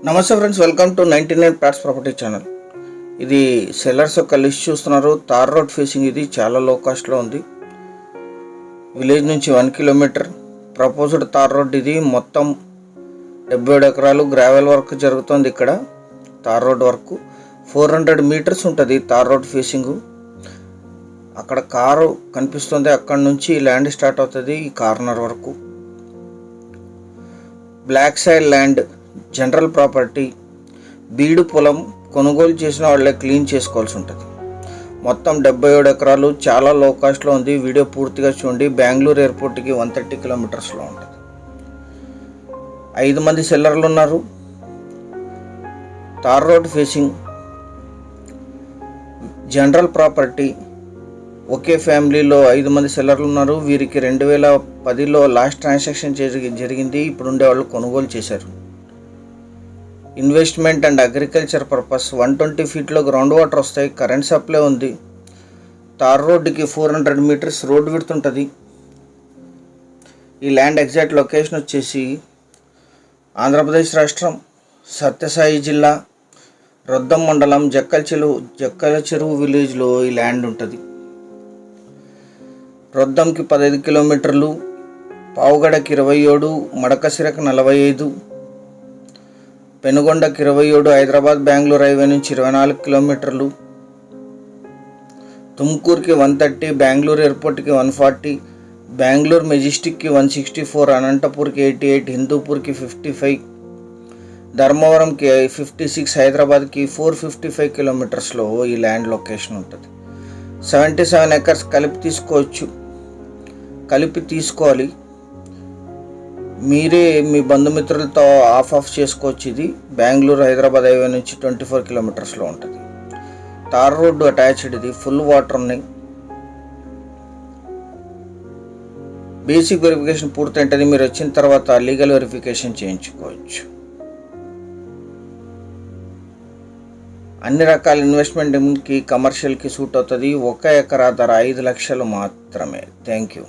నమస్తే friends, welcome to 99 plots property channel. ఇది sellers యొక్క లిస్ట్ చూస్తున్నారు. తార్ రోడ్ ఫేసింగ్, ఇది చాలా లో కాస్ట్లో ఉంది. విలేజ్ నుంచి 1 కిలోమీటర్ ప్రపోజ్డ్ తార్ రోడ్. ఇది మొత్తం 77 ఎకరాలు గ్రావెల్ వర్క్ జరుగుతుంది. ఇక్కడ తార్ రోడ్ వర్క్ 400 మీటర్స్ ఉంటుంది. తార్ రోడ్ ఫేసింగ్ అక్కడ కారు కనిపిస్తుంది, అక్కడ నుంచి ల్యాండ్ స్టార్ట్ అవుతుంది. ఈ కార్నర్ వరకు black side land, general property, బీడు పొలం కొనుగోలు చేసిన వాళ్ళే క్లీన్ చేసుకోవాల్సి ఉంటుంది. మొత్తం 77 ఎకరాలు, చాలా లో కాస్ట్లో ఉంది. వీడియో పూర్తిగా చూడండి. బెంగళూరు ఎయిర్పోర్ట్కి 130 కిలోమీటర్స్లో ఉంటుంది. 5 మంది సెల్లర్లు ఉన్నారు. Tar road facing, general property, ఒకే ఫ్యామిలీలో 5 మంది సెల్లర్లు ఉన్నారు. వీరికి 2010లో లాస్ట్ ట్రాన్సాక్షన్ జరిగింది. ఇప్పుడు ఉండే వాళ్ళు కొనుగోలు చేశారు. Investment and agriculture purpose. 120 ఫీట్లో గ్రౌండ్ వాటర్ వస్తాయి. కరెంట్ సప్లై ఉంది. తార్ రోడ్డుకి 400 మీటర్స్ రోడ్ విడ్త్ ఉంటుంది. ఈ ల్యాండ్ ఎగ్జాక్ట్ లొకేషన్ వచ్చేసి ఆంధ్రప్రదేశ్ రాష్ట్రం, సత్యసాయి జిల్లా, రొద్దం మండలం, జక్కల చెరువు విలేజ్లో ఈ ల్యాండ్ ఉంటుంది. రొద్దంకి 15 కిలోమీటర్లు, పావుగడకి 27, మడకసిరకు 45, పెనుగొండకి 27, హైదరాబాద్ బెంగళూరు హైవే నుంచి 24 కిలోమీటర్లు, తుమ్కూరుకి 130, బెంగళూరు ఎయిర్పోర్ట్కి 140, బెంగళూరు మెజెస్టిక్కి 164, అనంతపూర్కి 88, హిందూపూర్కి 55, ధర్మవరంకి 56, హైదరాబాద్కి 455 కిలోమీటర్స్లో ఈ ల్యాండ్ లొకేషన్ ఉంటుంది. 77 ఎకర్స్ కలిపి తీసుకోవాలి. మీరే మీ బంధుమిత్రులతో ఆఫ్ చేసుకోవచ్చు. ఇది బెంగళూరు హైదరాబాద్ హైవే నుంచి 24 కిలోమీటర్స్లో ఉంటుంది. Tar road attached. ఇది ఫుల్ వాటర్ ఉన్నాయి. బేసిక్ వెరిఫికేషన్ పూర్తయింటుంది. మీరు వచ్చిన తర్వాత లీగల్ వెరిఫికేషన్ చేయించుకోవచ్చు. అన్ని రకాల ఇన్వెస్ట్మెంట్కి, కమర్షియల్కి సూట్ అవుతుంది. 1 ఎకరా ధర 5 లక్షలు మాత్రమే. Thank you.